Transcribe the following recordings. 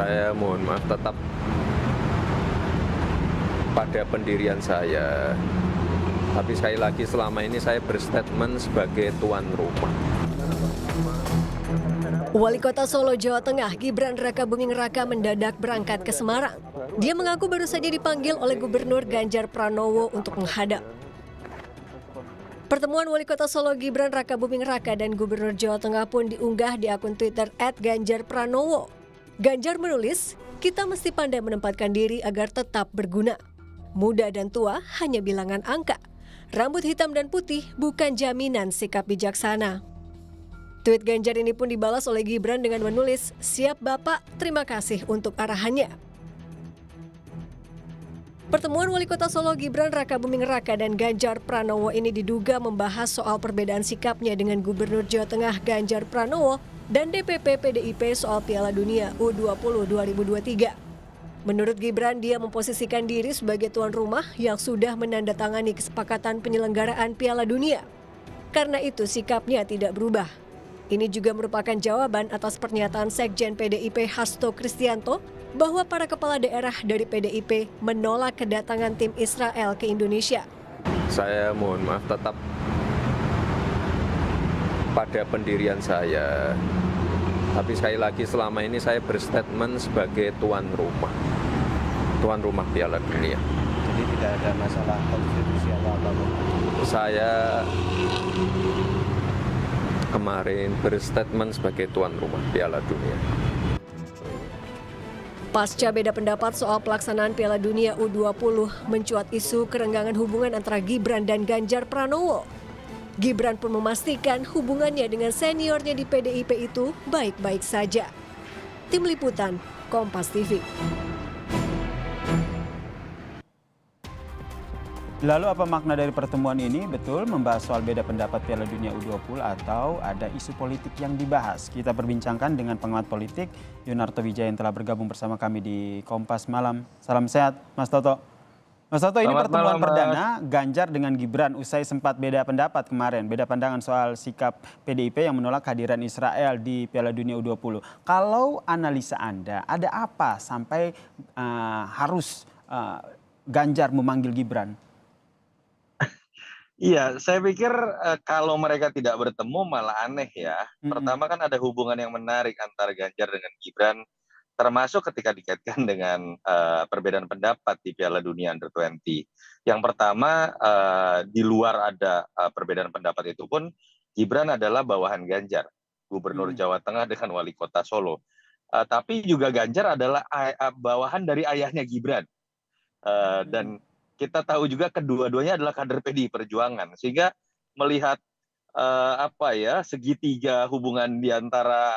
Saya mohon maaf tetap pada pendirian saya. Tapi sekali lagi selama ini saya berstatement sebagai tuan rumah. Wali Kota Solo, Jawa Tengah, Gibran Rakabuming Raka mendadak berangkat ke Semarang. Dia mengaku baru saja dipanggil oleh Gubernur Ganjar Pranowo untuk menghadap. Pertemuan Wali Kota Solo Gibran Rakabuming Raka dan Gubernur Jawa Tengah pun diunggah di akun Twitter @ganjarpranowo. Ganjar menulis, "Kita mesti pandai menempatkan diri agar tetap berguna. Muda dan tua hanya bilangan angka. Rambut hitam dan putih bukan jaminan sikap bijaksana." Tweet Ganjar ini pun dibalas oleh Gibran dengan menulis, "Siap Bapak, terima kasih untuk arahannya." Pertemuan Wali Kota Solo Gibran Rakabuming Raka dan Ganjar Pranowo ini diduga membahas soal perbedaan sikapnya dengan Gubernur Jawa Tengah Ganjar Pranowo dan DPP PDIP soal Piala Dunia U20 2023. Menurut Gibran, dia memposisikan diri sebagai tuan rumah yang sudah menandatangani kesepakatan penyelenggaraan Piala Dunia. Karena itu sikapnya tidak berubah. Ini juga merupakan jawaban atas pernyataan Sekjen PDIP Hasto Kristianto bahwa para kepala daerah dari PDIP menolak kedatangan tim Israel ke Indonesia. Saya mohon maaf tetap pada pendirian saya. Tapi sekali lagi selama ini saya berstatement sebagai tuan rumah Piala Dunia. Jadi tidak ada masalah konstitusi atau apapun. Saya kemarin berstatement sebagai tuan rumah Piala Dunia. Pasca beda pendapat soal pelaksanaan Piala Dunia U20, mencuat isu kerenggangan hubungan antara Gibran dan Ganjar Pranowo. Gibran pun memastikan hubungannya dengan seniornya di PDIP itu baik-baik saja. Tim Liputan, Kompas TV. Lalu apa makna dari pertemuan ini? Betul membahas soal beda pendapat Piala Dunia U20 atau ada isu politik yang dibahas? Kita perbincangkan dengan pengamat politik Yunarto Wijaya yang telah bergabung bersama kami di Kompas Malam. Salam sehat Mas Toto. Mas Toto, ini pertemuan perdana Ganjar dengan Gibran usai sempat beda pendapat kemarin. Beda pandangan soal sikap PDIP yang menolak kehadiran Israel di Piala Dunia U20. Kalau analisa Anda, ada apa sampai harus Ganjar memanggil Gibran? Iya, saya pikir kalau mereka tidak bertemu malah aneh ya. Pertama kan ada hubungan yang menarik antara Ganjar dengan Gibran, termasuk ketika dikaitkan dengan perbedaan pendapat di Piala Dunia Under-20. Yang pertama, di luar ada perbedaan pendapat itu pun, Gibran adalah bawahan Ganjar, Gubernur Jawa Tengah dengan Wali Kota Solo. Tapi juga Ganjar adalah bawahan dari ayahnya Gibran. Dan kita tahu juga kedua-duanya adalah kader PDI Perjuangan, sehingga melihat segitiga hubungan di antara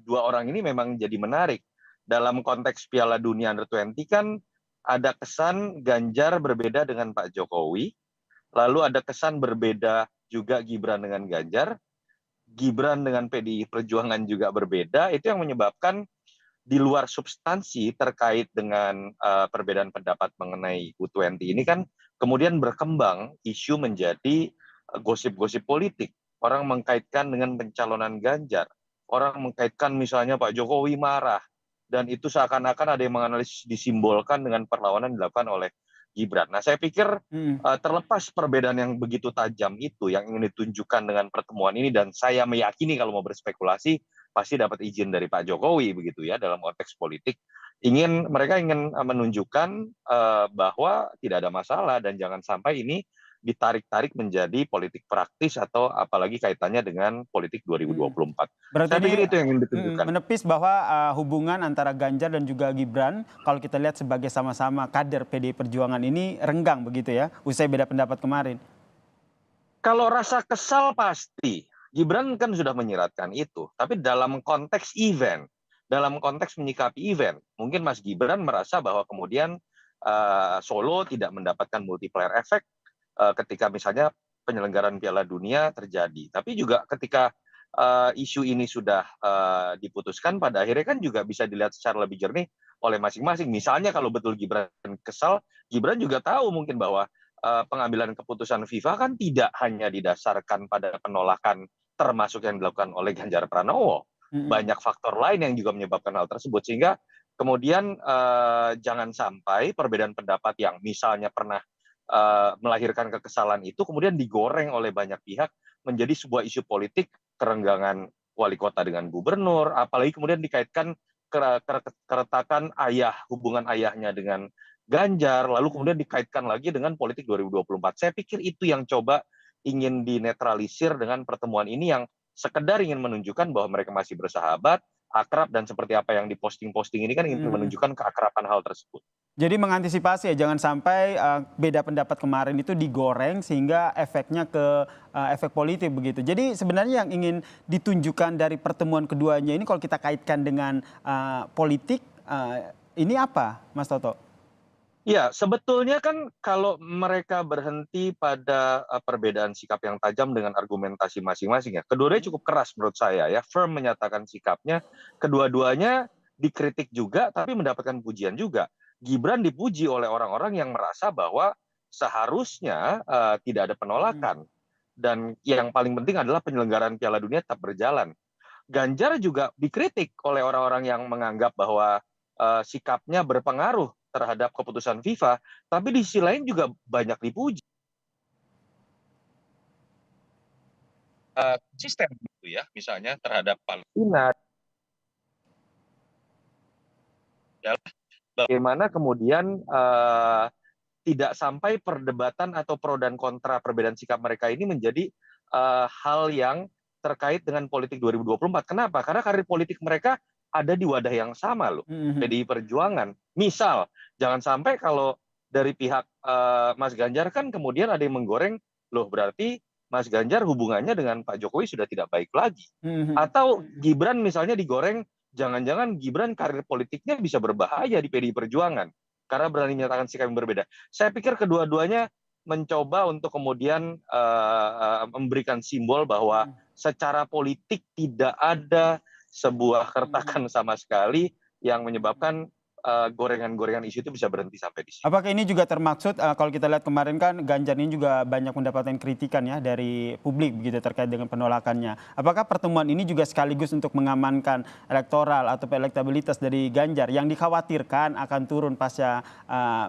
dua orang ini memang jadi menarik. Dalam konteks Piala Dunia Under-20 kan ada kesan Ganjar berbeda dengan Pak Jokowi, lalu ada kesan berbeda juga Gibran dengan Ganjar, Gibran dengan PDI Perjuangan juga berbeda. Itu yang menyebabkan di luar substansi terkait dengan perbedaan pendapat mengenai U20 ini kan kemudian berkembang isu menjadi gosip-gosip politik. Orang mengkaitkan dengan pencalonan Ganjar. Orang mengkaitkan misalnya Pak Jokowi marah. Dan itu seakan-akan ada yang menganalisis disimbolkan dengan perlawanan dilakukan oleh Gibran. Nah, saya pikir terlepas perbedaan yang begitu tajam itu yang ingin ditunjukkan dengan pertemuan ini, dan saya meyakini kalau mau berspekulasi pasti dapat izin dari Pak Jokowi begitu ya dalam konteks politik. Mereka ingin menunjukkan bahwa tidak ada masalah dan jangan sampai ini ditarik-tarik menjadi politik praktis atau apalagi kaitannya dengan politik 2024. Berarti Saya pikir ini itu yang ingin ditunjukkan. menepis bahwa hubungan antara Ganjar dan juga Gibran kalau kita lihat sebagai sama-sama kader PDI Perjuangan ini renggang begitu ya usai beda pendapat kemarin. Kalau rasa kesal pasti. Gibran kan sudah menyiratkan itu. Tapi dalam konteks event, dalam konteks menyikapi event, mungkin Mas Gibran merasa bahwa kemudian Solo tidak mendapatkan multiplier effect ketika misalnya penyelenggaraan Piala Dunia terjadi. Tapi juga ketika isu ini sudah diputuskan, pada akhirnya kan juga bisa dilihat secara lebih jernih oleh masing-masing. Misalnya kalau betul Gibran kesal, Gibran juga tahu mungkin bahwa pengambilan keputusan FIFA kan tidak hanya didasarkan pada penolakan termasuk yang dilakukan oleh Ganjar Pranowo, banyak faktor lain yang juga menyebabkan hal tersebut, sehingga kemudian jangan sampai perbedaan pendapat yang misalnya pernah melahirkan kekesalan itu kemudian digoreng oleh banyak pihak menjadi sebuah isu politik, kerenggangan wali kota dengan gubernur, apalagi kemudian dikaitkan keretakan hubungan ayahnya dengan Ganjar, lalu kemudian dikaitkan lagi dengan politik 2024. Saya pikir itu yang coba ingin dinetralisir dengan pertemuan ini, yang sekedar ingin menunjukkan bahwa mereka masih bersahabat, akrab, dan seperti apa yang diposting-posting ini kan ingin menunjukkan keakraban hal tersebut. Jadi mengantisipasi ya, jangan sampai beda pendapat kemarin itu digoreng sehingga efeknya ke efek politik begitu. Jadi sebenarnya yang ingin ditunjukkan dari pertemuan keduanya ini kalau kita kaitkan dengan politik, ini apa, Mas Toto? Ya, sebetulnya kan kalau mereka berhenti pada perbedaan sikap yang tajam dengan argumentasi masing-masing ya, kedua-duanya cukup keras menurut saya ya, firm menyatakan sikapnya, kedua-duanya dikritik juga tapi mendapatkan pujian juga. Gibran dipuji oleh orang-orang yang merasa bahwa seharusnya tidak ada penolakan, dan yang paling penting adalah penyelenggaraan Piala Dunia tetap berjalan. Ganjar juga dikritik oleh orang-orang yang menganggap bahwa sikapnya berpengaruh terhadap keputusan FIFA, tapi di sisi lain juga banyak dipuji. Sistem gitu ya, misalnya terhadap Palestina. Bagaimana kemudian tidak sampai perdebatan atau pro dan kontra perbedaan sikap mereka ini menjadi hal yang terkait dengan politik 2024. Kenapa? Karena karir politik mereka ada di wadah yang sama loh, PDI Perjuangan. Misal, jangan sampai kalau dari pihak Mas Ganjar kan kemudian ada yang menggoreng, loh berarti Mas Ganjar hubungannya dengan Pak Jokowi sudah tidak baik lagi. Atau Gibran misalnya digoreng, jangan-jangan Gibran karir politiknya bisa berbahaya di PDI Perjuangan karena berani menyatakan sikap yang berbeda. Saya pikir kedua-duanya mencoba untuk kemudian memberikan simbol bahwa secara politik tidak ada sebuah keretakan sama sekali yang menyebabkan gorengan-gorengan isu itu bisa berhenti sampai di sini. Apakah ini juga termaksud kalau kita lihat kemarin kan Ganjar ini juga banyak mendapatkan kritikan ya dari publik begitu terkait dengan penolakannya. Apakah pertemuan ini juga sekaligus untuk mengamankan elektoral atau elektabilitas dari Ganjar yang dikhawatirkan akan turun pasca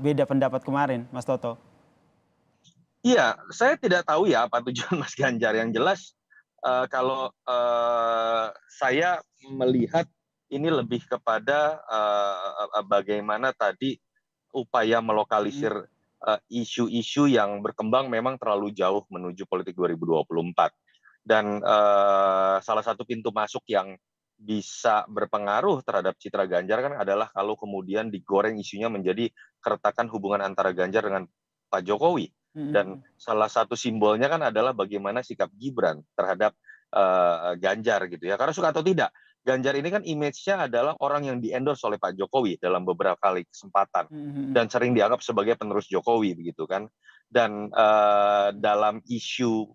beda pendapat kemarin, Mas Toto? Iya, saya tidak tahu ya apa tujuan Mas Ganjar. Yang jelas kalau saya melihat ini lebih kepada bagaimana tadi upaya melokalisir isu-isu yang berkembang memang terlalu jauh menuju politik 2024. Dan salah satu pintu masuk yang bisa berpengaruh terhadap citra Ganjar kan adalah kalau kemudian digoreng isunya menjadi keretakan hubungan antara Ganjar dengan Pak Jokowi. Dan salah satu simbolnya kan adalah bagaimana sikap Gibran terhadap Ganjar gitu ya. Karena suka atau tidak, Ganjar ini kan image-nya adalah orang yang di-endorse oleh Pak Jokowi dalam beberapa kali kesempatan dan sering dianggap sebagai penerus Jokowi begitu kan. Dan dalam isu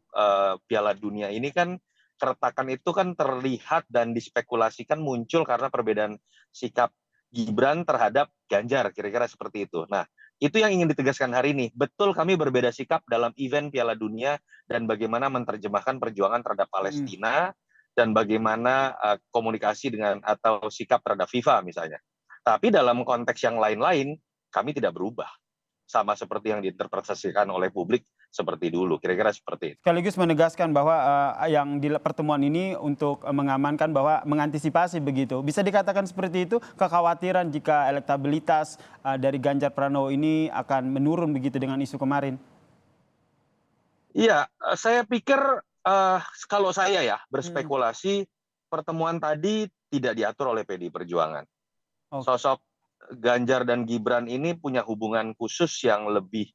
Piala Dunia ini kan keretakan itu kan terlihat dan dispekulasikan muncul karena perbedaan sikap Gibran terhadap Ganjar, kira-kira seperti itu. Nah, itu yang ingin ditegaskan hari ini. Betul kami berbeda sikap dalam event Piala Dunia dan bagaimana menerjemahkan perjuangan terhadap Palestina dan bagaimana komunikasi dengan atau sikap terhadap FIFA misalnya. Tapi dalam konteks yang lain-lain kami tidak berubah. Sama seperti yang diinterpretasikan oleh publik seperti dulu. Kira-kira seperti itu. Sekaligus menegaskan bahwa yang di pertemuan ini untuk mengamankan bahwa mengantisipasi begitu. Bisa dikatakan seperti itu, kekhawatiran jika elektabilitas dari Ganjar Pranowo ini akan menurun begitu dengan isu kemarin? Iya, saya pikir kalau saya ya berspekulasi, pertemuan tadi tidak diatur oleh PDI Perjuangan. Sosok Ganjar dan Gibran ini punya hubungan khusus yang lebih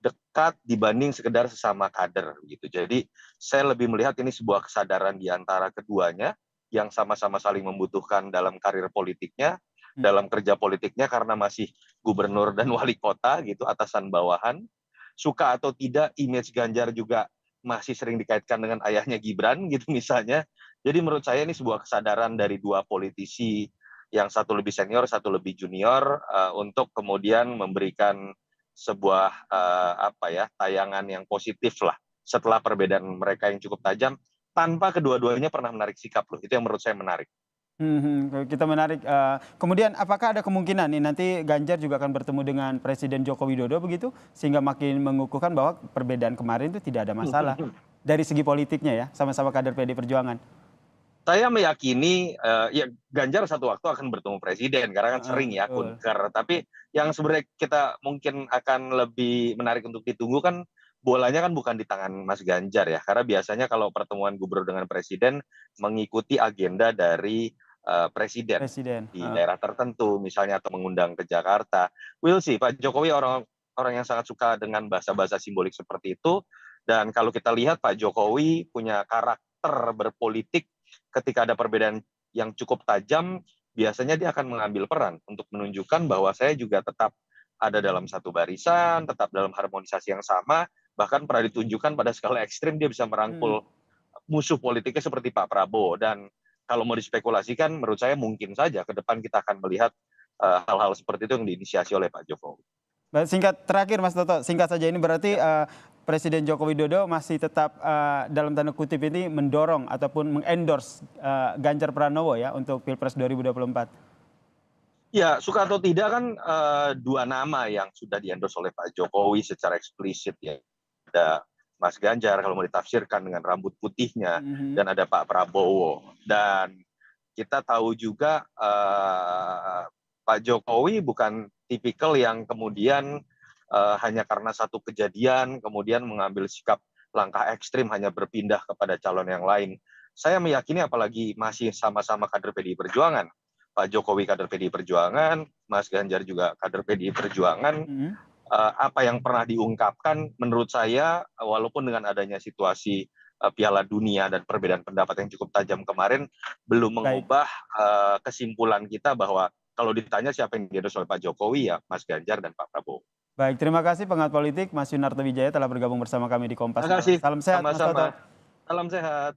dekat dibanding sekedar sesama kader gitu. Jadi saya lebih melihat ini sebuah kesadaran di antara keduanya yang sama-sama saling membutuhkan dalam karir politiknya, dalam kerja politiknya karena masih gubernur dan wali kota gitu, atasan bawahan. Suka atau tidak, image Ganjar juga masih sering dikaitkan dengan ayahnya Gibran gitu misalnya. Jadi menurut saya ini sebuah kesadaran dari dua politisi, yang satu lebih senior, satu lebih junior, untuk kemudian memberikan sebuah tayangan yang positif lah setelah perbedaan mereka yang cukup tajam tanpa kedua-duanya pernah menarik sikap loh. Itu yang menurut saya menarik. Kita menarik. Kemudian apakah ada kemungkinan nih nanti Ganjar juga akan bertemu dengan Presiden Joko Widodo begitu, sehingga makin mengukuhkan bahwa perbedaan kemarin itu tidak ada masalah dari segi politiknya ya, sama-sama kader PD Perjuangan. Saya meyakini ya Ganjar satu waktu akan bertemu presiden karena kan sering ya Betul. kunker. Tapi yang sebenarnya kita mungkin akan lebih menarik untuk ditunggu kan bolanya kan bukan di tangan Mas Ganjar ya. Karena biasanya kalau pertemuan gubernur dengan presiden mengikuti agenda dari presiden Presiden. di daerah tertentu misalnya atau mengundang ke Jakarta. We'll see. Pak Jokowi orang yang sangat suka dengan bahasa-bahasa simbolik seperti itu. Dan kalau kita lihat Pak Jokowi punya karakter berpolitik ketika ada perbedaan yang cukup tajam, biasanya dia akan mengambil peran untuk menunjukkan bahwa saya juga tetap ada dalam satu barisan, tetap dalam harmonisasi yang sama, bahkan pernah ditunjukkan pada skala ekstrim dia bisa merangkul musuh politiknya seperti Pak Prabowo. Dan kalau mau dispekulasikan, menurut saya mungkin saja ke depan kita akan melihat hal-hal seperti itu yang diinisiasi oleh Pak Jokowi. Singkat terakhir Mas Toto, singkat saja ini berarti Presiden Joko Widodo masih tetap dalam tanda kutip ini mendorong ataupun mengendorse Ganjar Pranowo ya untuk Pilpres 2024. Ya, suka atau tidak kan dua nama yang sudah diendorse oleh Pak Jokowi secara eksplisit ya. Ada Mas Ganjar kalau mau ditafsirkan dengan rambut putihnya, dan ada Pak Prabowo. Dan kita tahu juga Pak Jokowi bukan tipikal yang kemudian hanya karena satu kejadian kemudian mengambil sikap langkah ekstrim hanya berpindah kepada calon yang lain. Saya meyakini apalagi masih sama-sama kader PDI Perjuangan. Pak Jokowi kader PDI Perjuangan, Mas Ganjar juga kader PDI Perjuangan. Apa yang pernah diungkapkan menurut saya walaupun dengan adanya situasi Piala Dunia dan perbedaan pendapat yang cukup tajam kemarin belum mengubah kesimpulan kita bahwa kalau ditanya siapa yang diendorse oleh Pak Jokowi ya Mas Ganjar dan Pak Prabowo. Baik, terima kasih pengamat politik Mas Yunarto Wijaya telah bergabung bersama kami di Kompas. Terima kasih. Salam sehat Mas Toto. Sama-sama. Salam sehat.